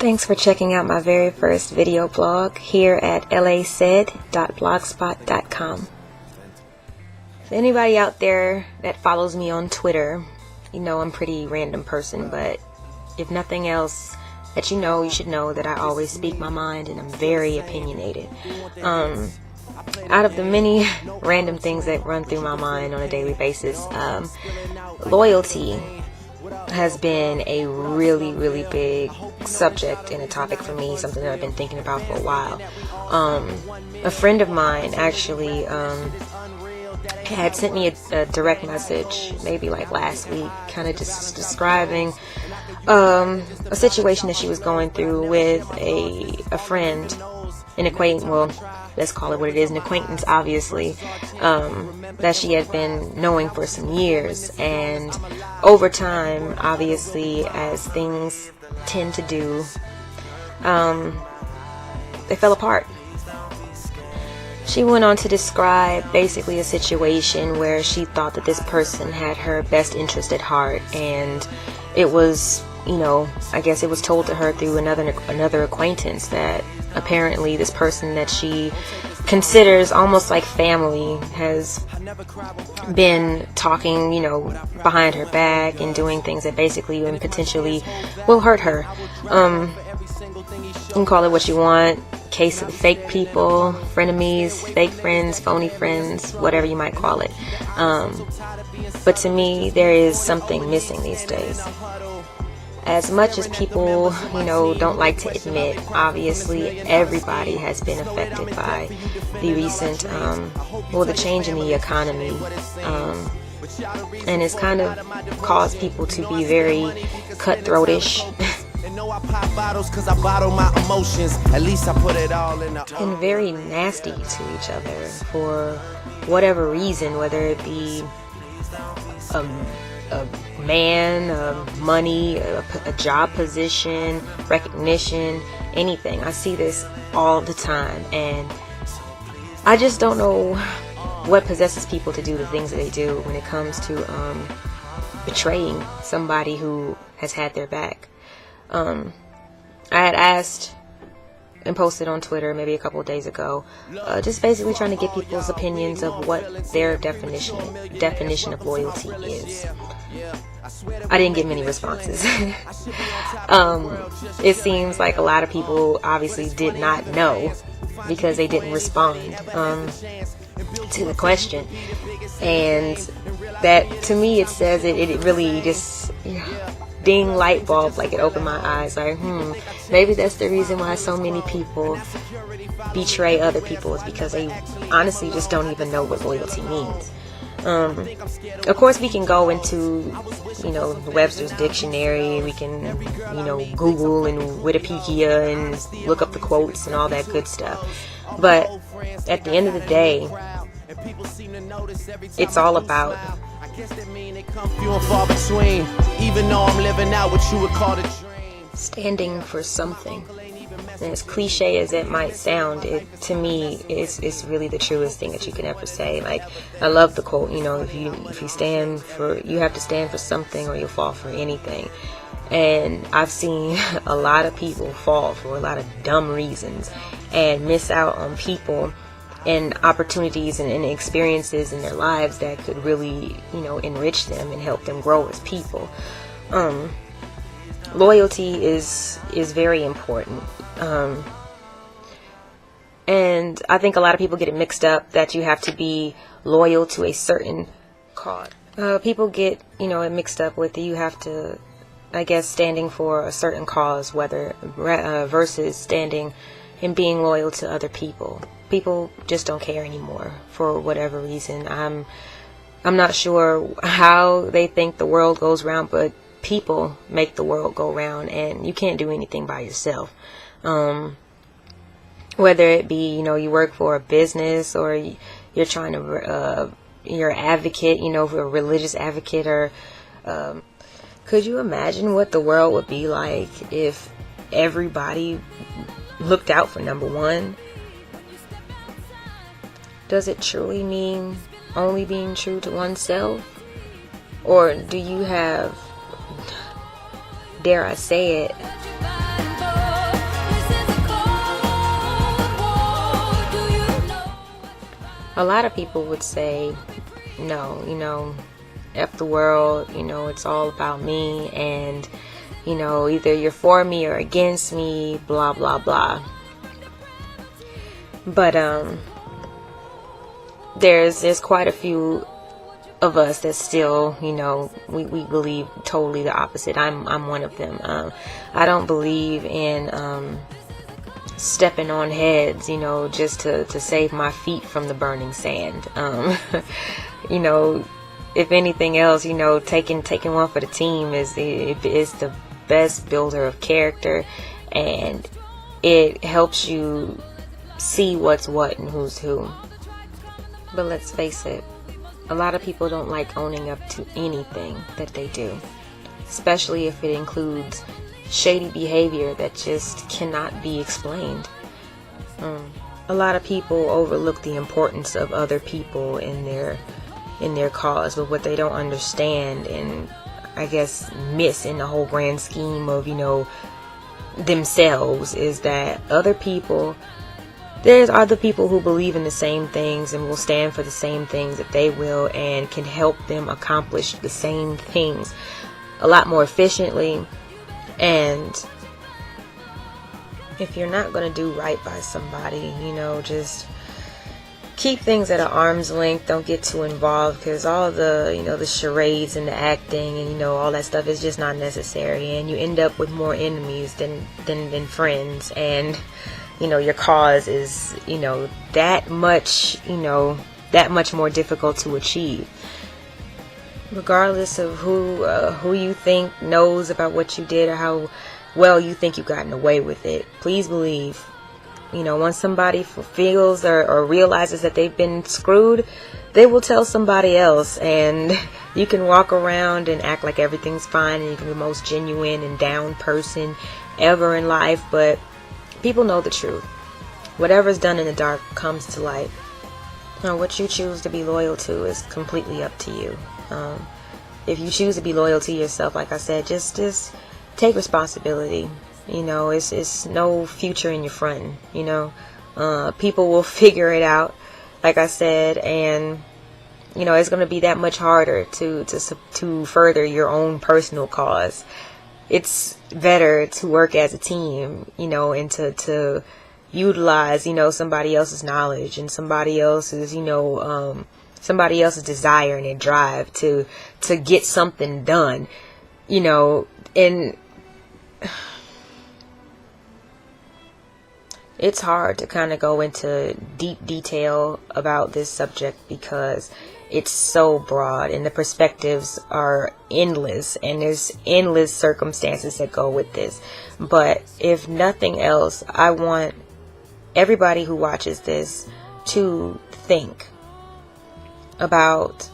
Thanks for checking out my very first video blog here at lasaid.blogspot.com. For anybody out there that follows me on Twitter, you know I'm a pretty random person, but if nothing else that you should know that I always speak my mind and I'm very opinionated. Out of the many random things that run through my mind on a daily basis, loyalty has been a really, really big subject and a topic for me, something that I've been thinking about for a while. A friend of mine actually had sent me a direct message maybe like last week, kind of just describing a situation that she was going through with a friend, an acquaintance, well, let's call it what it is, an acquaintance obviously, that she had been knowing for some years. And over time, obviously, as things tend to do, they fell apart. She went on to describe basically a situation where she thought that this person had her best interest at heart, and it was, I guess it was told to her through another acquaintance that apparently this person that she considers almost like family has been talking, behind her back and doing things that basically and potentially will hurt her. You can call it what you want. Case of the fake people, frenemies, fake friends, phony friends, whatever you might call it. But to me, there is something missing these days. As much as people, don't like to admit, obviously everybody has been affected by the recent, the change in the economy. And it's kind of caused people to be very cutthroatish. And very nasty to each other for whatever reason, whether it be a man, money, a job position, recognition, anything. I see this all the time, and I just don't know what possesses people to do the things that they do when it comes to betraying somebody who has had their back. I had asked and posted on Twitter maybe a couple of days ago, just basically trying to get people's opinions of what their definition of loyalty is. I didn't get many responses. It seems like a lot of people obviously did not know because they didn't respond to the question. And that, to me, it says it really just ding light bulb, like it opened my eyes, like maybe that's the reason why so many people betray other people, is because they honestly just don't even know what loyalty means. Of course we can go into Webster's dictionary, we can Google and Wikipedia and look up the quotes and all that good stuff, but at the end of the day, it's all about standing for something. And as cliche as it might sound, it to me is really the truest thing that you can ever say. Like, I love the quote, if you stand for, you have to stand for something or you'll fall for anything. And I've seen a lot of people fall for a lot of dumb reasons and miss out on people and opportunities and experiences in their lives that could really, enrich them and help them grow as people. Loyalty is very important. And I think a lot of people get it mixed up that you have to be loyal to a certain cause. People get, it mixed up with you have to, I guess, standing for a certain cause, whether versus standing and being loyal to other people. People just don't care anymore for whatever reason. I'm not sure how they think the world goes round, but people make the world go round, and you can't do anything by yourself. Whether it be, you work for a business, or you're trying to, you're an advocate, for a religious advocate, or could you imagine what the world would be like if everybody looked out for number one? Does it truly mean only being true to oneself? Or do you have, dare I say it, A lot of people would say, no, F the world, it's all about me, and, either you're for me or against me, blah, blah, blah. But, there's quite a few of us that still, we believe totally the opposite. I'm one of them. I don't believe in, stepping on heads, just to save my feet from the burning sand. If anything else, taking one for the team is the best builder of character, and it helps you see what's what and who's who. But let's face it, a lot of people don't like owning up to anything that they do, especially if it includes shady behavior that just cannot be explained. A lot of people overlook the importance of other people in their cause, but what they don't understand and I guess miss in the whole grand scheme of themselves is that there's other people who believe in the same things and will stand for the same things that they will, and can help them accomplish the same things a lot more efficiently. And if you're not going to do right by somebody, just keep things at an arm's length. Don't get too involved, because all the the charades and the acting and all that stuff is just not necessary, and you end up with more enemies than friends. And your cause is that much more difficult to achieve, regardless of who you think knows about what you did or how well you think you've gotten away with it. Please believe, once somebody feels or realizes that they've been screwed, they will tell somebody else, and you can walk around and act like everything's fine and you can be the most genuine and down person ever in life, but people know the truth. Whatever's done in the dark comes to light. Now, what you choose to be loyal to is completely up to you. If you choose to be loyal to yourself, like I said, just take responsibility. It's no future in your front. People will figure it out, like I said, and it's going to be that much harder to further your own personal cause. It's better to work as a team, and to utilize, somebody else's knowledge and somebody else's, somebody else's desire and their drive to get something done, and it's hard to kind of go into deep detail about this subject because it's so broad and the perspectives are endless, and there's endless circumstances that go with this. But if nothing else, I want everybody who watches this to think about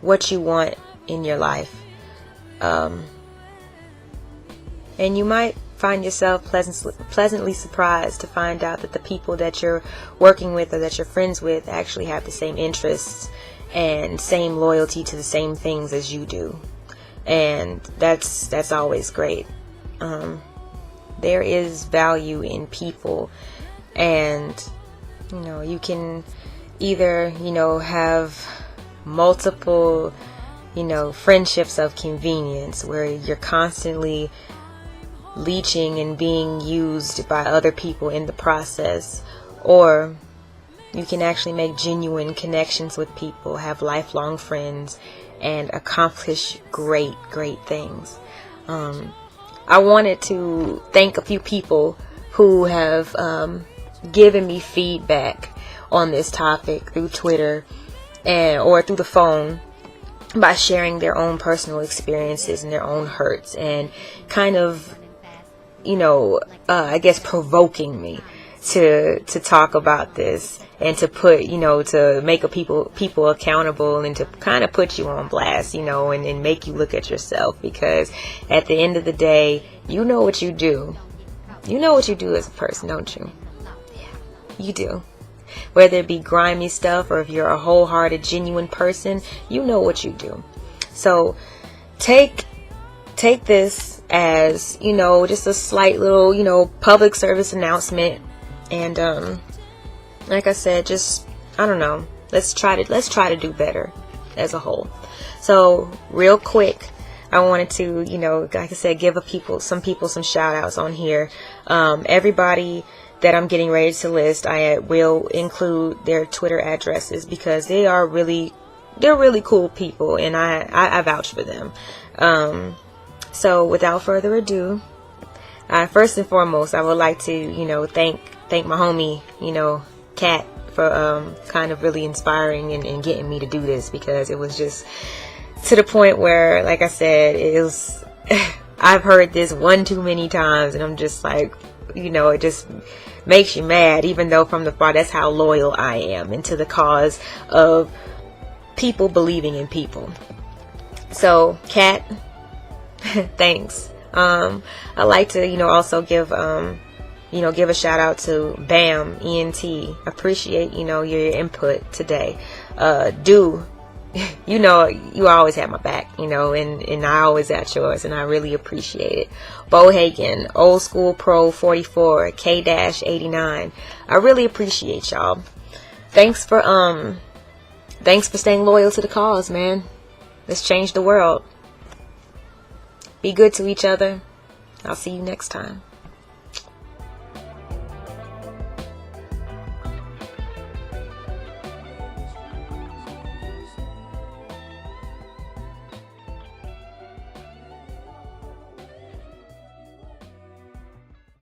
what you want in your life. And you might find yourself pleasantly surprised to find out that the people that you're working with or that you're friends with actually have the same interests and same loyalty to the same things as you do. And that's always great. There is value in people, and you can either have multiple friendships of convenience where you're constantly leeching and being used by other people in the process, or you can actually make genuine connections with people, have lifelong friends, and accomplish great things. I wanted to thank a few people who have given me feedback on this topic through Twitter or through the phone, by sharing their own personal experiences and their own hurts, and kind of I guess provoking me to talk about this and to put to make people accountable, and to kind of put you on blast, and make you look at yourself, because at the end of the day, you know what you do as a person, don't you? Yeah, you do. Whether it be grimy stuff or if you're a wholehearted, genuine person, you know what you do. So take this as, just a slight little, public service announcement. And like I said, just, I don't know, let's try to do better as a whole. So real quick, I wanted to, you know, like I said, give some people some shout outs on here. Everybody that I'm getting ready to list, I will include their Twitter addresses, because they're really cool people, and I vouch for them. So without further ado, first and foremost, I would like to, you know, thank my homie, you know, Kat, for kind of really inspiring and getting me to do this, because it was just to the point where, like I said, it was I've heard this one too many times, and I'm just like, you know, it just makes you mad, even though from the far, that's how loyal I am into the cause of people believing in people. So Kat, thanks. I'd like to, you know, also give a shout out to Bam ENT. Appreciate, you know, your input today. You know, you always have my back, you know, and I always at yours, and I really appreciate it. Bo Hagen, Old School Pro 44, K-89. I really appreciate y'all. Thanks for staying loyal to the cause, man. Let's change the world. Be good to each other. I'll see you next time.